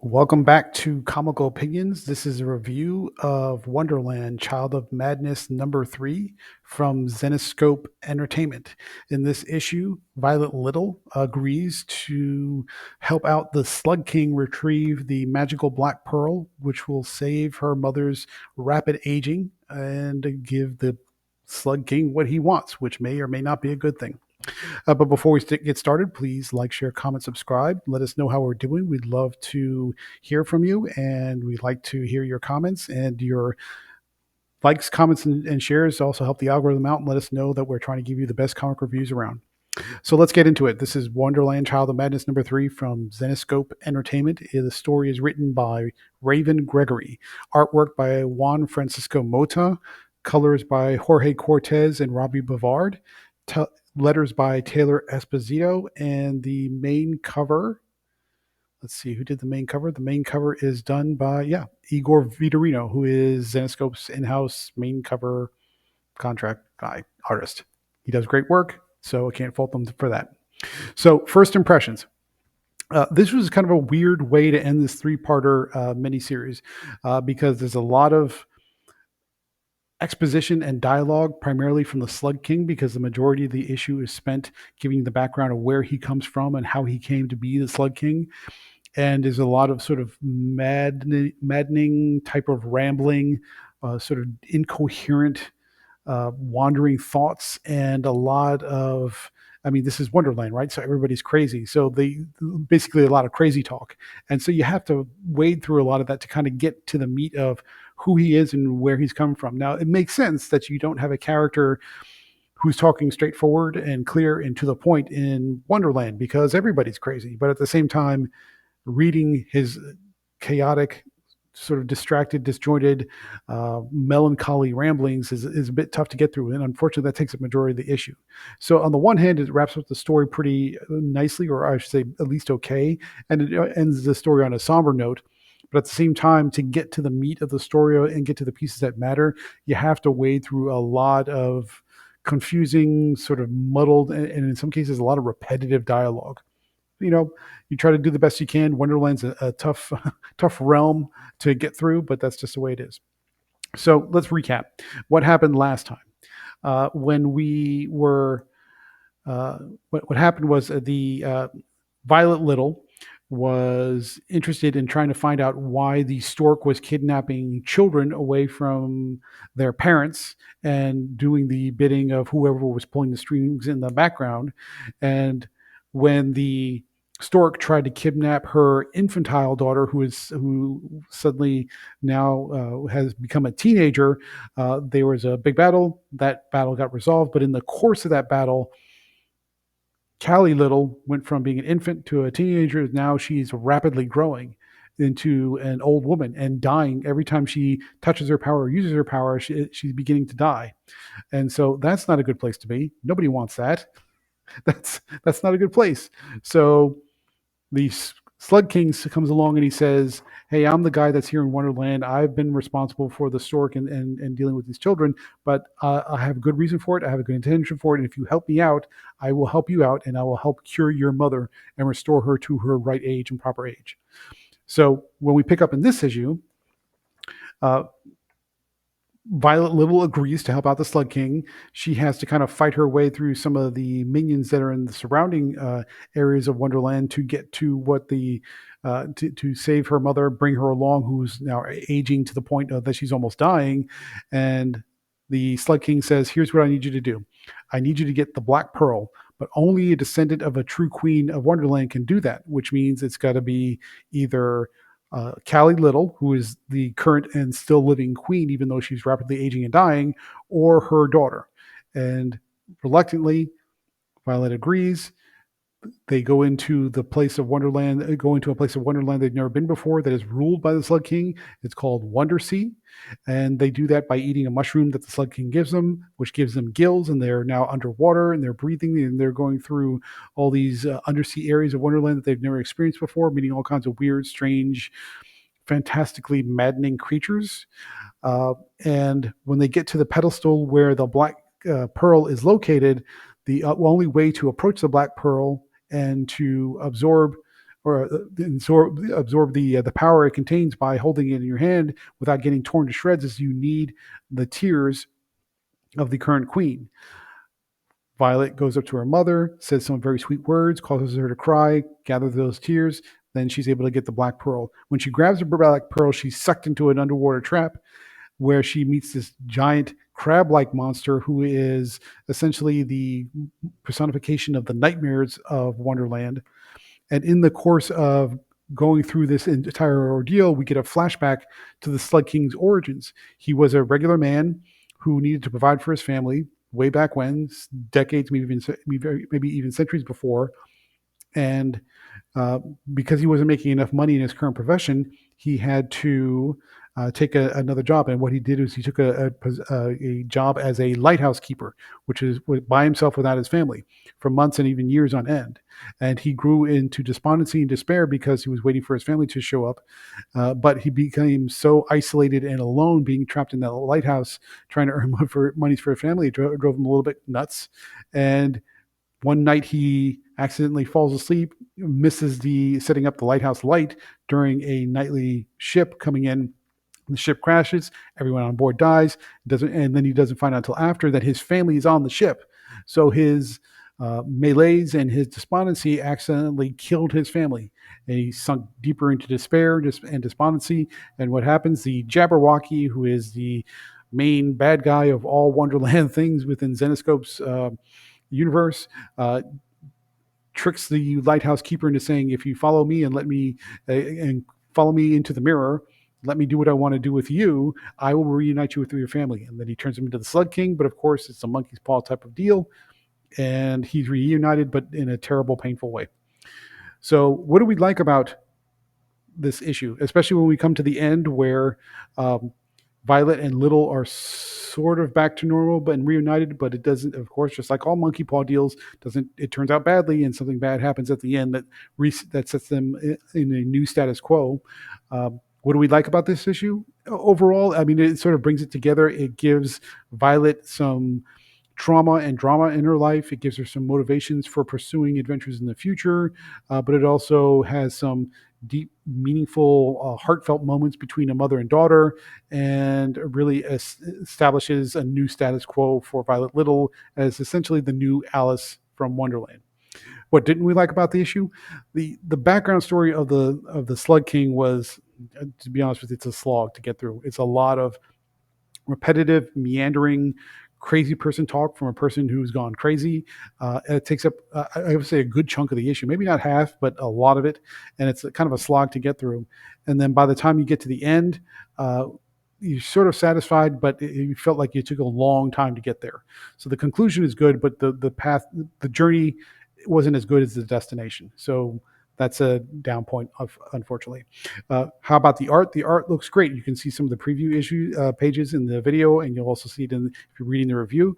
Welcome back to Comical Opinions. This is a review of Wonderland, Child of Madness #3 from Zenescope Entertainment. In this issue, Violet Little agrees to help out the Slug King retrieve the magical black pearl, which will save her mother's rapid aging and give the Slug King what he wants, which may or may not be a good thing. But before we get started, please like, share, comment, subscribe. Let us know how we're doing. We'd love to hear from you, and we'd like to hear your comments. And your likes, comments, and shares also help the algorithm out and let us know that we're trying to give you the best comic reviews around. So let's get into it. This is Wonderland, Child of Madness #3 from Zenescope Entertainment. The story is written by Raven Gregory, artwork by Juan Francisco Mota, colors by Jorge Cortez and Robbie Bavard, letters by Taylor Esposito, and the main cover. Let's see who did the main cover. The main cover is done by Igor Vitorino, who is Zenescope's in-house main cover contract guy artist. He does great work, so I can't fault them for that. So first impressions. This was kind of a weird way to end this three-parter miniseries because there's a lot of exposition and dialogue, primarily from the Slug King, because the majority of the issue is spent giving the background of where he comes from and how he came to be the Slug King. And there's a lot of sort of maddening type of rambling, sort of incoherent, wandering thoughts, and a lot of, I mean, this is Wonderland, right? So everybody's crazy. So they basically a lot of crazy talk. And so you have to wade through a lot of that to kind of get to the meat of who he is and where he's come from. Now, it makes sense that you don't have a character who's talking straightforward and clear and to the point in Wonderland because everybody's crazy. But at the same time, reading his chaotic, sort of distracted, disjointed, melancholy ramblings is a bit tough to get through. And unfortunately, that takes a majority of the issue. So on the one hand, it wraps up the story pretty nicely, or I should say at least okay. And it ends the story on a somber note. But at the same time, to get to the meat of the story and get to the pieces that matter, you have to wade through a lot of confusing, sort of muddled, and in some cases, a lot of repetitive dialogue. You try to do the best you can. Wonderland's a tough, tough realm to get through, but that's just the way it is. So let's recap what happened last time. When we were, what happened was the Violet Little was interested in trying to find out why the stork was kidnapping children away from their parents and doing the bidding of whoever was pulling the strings in the background. And when the stork tried to kidnap her infantile daughter, who suddenly now has become a teenager, there was a big battle. That battle got resolved, but in the course of that battle, Callie Little went from being an infant to a teenager. Now she's rapidly growing into an old woman and dying every time she touches her power or uses her power. She's beginning to die, and so that's not a good place to be. Nobody wants that. That's not a good place. So the Slug King comes along and he says, "Hey, I'm the guy that's here in Wonderland. I've been responsible for the stork and dealing with these children, but I have a good reason for it. I have a good intention for it. And if you help me out, I will help you out, and I will help cure your mother and restore her to her right age and proper age." So when we pick up in this issue, uh, Violet Little agrees to help out the Slug King. She has to kind of fight her way through some of the minions that are in the surrounding areas of Wonderland to get to what to save her mother, bring her along, who's now aging to the point that she's almost dying. And the Slug King says, "Here's what I need you to do. I need you to get the Black Pearl, but only a descendant of a true queen of Wonderland can do that, which means it's got to be either Callie Little, who is the current and still living queen, even though she's rapidly aging and dying, or her daughter." And reluctantly, Violet agrees. They go into the place of Wonderland, go into a place of Wonderland they've never been before that is ruled by the Slug King. It's called Wondersea. And they do that by eating a mushroom that the Slug King gives them, which gives them gills, and they're now underwater and they're breathing and they're going through all these undersea areas of Wonderland that they've never experienced before, meeting all kinds of weird, strange, fantastically maddening creatures. And when they get to the pedestal where the Black Pearl is located, the only way to approach the Black Pearl and to absorb or absorb the power it contains by holding it in your hand without getting torn to shreds is you need the tears of the current queen. Violet goes up to her mother, says some very sweet words, causes her to cry, gather those tears. Then she's able to get the black pearl. When she grabs the black pearl, she's sucked into an underwater trap where she meets this giant crab-like monster who is essentially the personification of the nightmares of Wonderland. And in the course of going through this entire ordeal, we get a flashback to the Slug King's origins. He was a regular man who needed to provide for his family way back when, decades, maybe even centuries before. And uh, because he wasn't making enough money in his current profession, he had to take another job. And what he did is he took a job as a lighthouse keeper, which is by himself without his family for months and even years on end. And he grew into despondency and despair because he was waiting for his family to show up. But he became so isolated and alone, being trapped in that lighthouse, trying to earn money for his family, it drove him a little bit nuts. And one night he accidentally falls asleep, misses the setting up the lighthouse light during a nightly ship coming in. The ship crashes, everyone on board dies, and then he doesn't find out until after that his family is on the ship. So his melees and his despondency accidentally killed his family. And he sunk deeper into despair and despondency. And what happens? The Jabberwocky, who is the main bad guy of all Wonderland things within Zenescope's universe, tricks the lighthouse keeper into saying, "If you follow me and and follow me into the mirror, let me do what I want to do with you, I will reunite you with your family." And then he turns him into the Slug King, but of course it's a monkey's paw type of deal, and he's reunited, but in a terrible, painful way. So, what do we like about this issue, especially when we come to the end where um, Violet and Little are sort of back to normal but reunited, but it doesn't, of course, just like all monkey paw deals, doesn't it turns out badly and something bad happens at the end that sets them in a new status quo. What do we like about this issue? Overall, I mean, it sort of brings it together. It gives Violet some trauma and drama in her life. It gives her some motivations for pursuing adventures in the future, but it also has some deep, meaningful, heartfelt moments between a mother and daughter, and really establishes a new status quo for Violet Little as essentially the new Alice from Wonderland. What didn't we like about the issue? The background story of the Slug King was, to be honest with you, it's a slog to get through. It's a lot of repetitive, meandering, crazy person talk from a person who's gone crazy. It takes up, I would say, a good chunk of the issue, maybe not half, but a lot of it. And it's kind of a slog to get through. And then by the time you get to the end, you're sort of satisfied, but you felt like it took a long time to get there. So the conclusion is good, but the path, the journey wasn't as good as the destination. So that's a down point, unfortunately. How about the art? The art looks great. You can see some of the preview issue pages in the video, and you'll also see it if you're reading the review.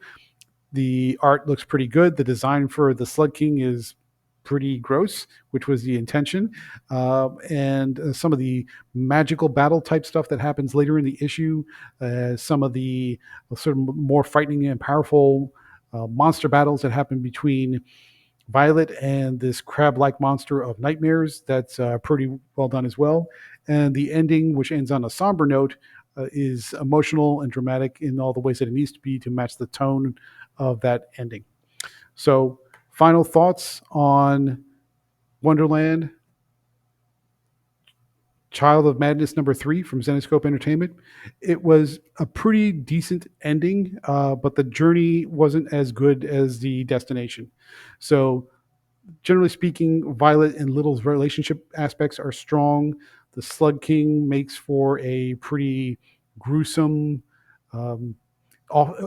The art looks pretty good. The design for the Slug King is pretty gross, which was the intention. And some of the magical battle type stuff that happens later in the issue, some of the sort of more frightening and powerful monster battles that happen between Violet and this crab-like monster of nightmares. That's pretty well done as well. And the ending, which ends on a somber note, is emotional and dramatic in all the ways that it needs to be to match the tone of that ending. So, final thoughts on Wonderland, Child of Madness #3 from Zenescope Entertainment. It was a pretty decent ending, but the journey wasn't as good as the destination. So, generally speaking, Violet and Little's relationship aspects are strong. The Slug King makes for a pretty gruesome, um,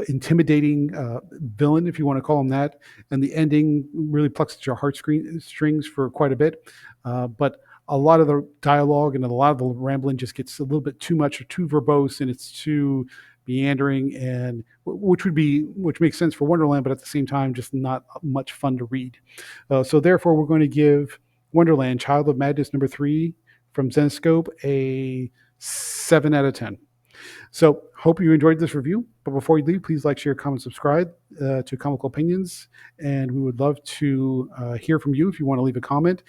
intimidating villain, if you want to call him that. And the ending really plucks at your heartstrings for quite a bit. But a lot of the dialogue and a lot of the rambling just gets a little bit too much or too verbose, and it's too meandering, and which makes sense for Wonderland, but at the same time, just not much fun to read. So therefore, we're going to give Wonderland, Child of Madness #3 from Zenescope a 7 out of 10. So, hope you enjoyed this review. But before you leave, please like, share, comment, subscribe to Comical Opinions, and we would love to hear from you if you want to leave a comment.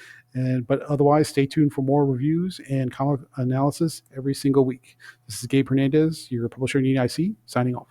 But otherwise, stay tuned for more reviews and comic analysis every single week. This is Gabe Hernandez, your publisher in EIC, signing off.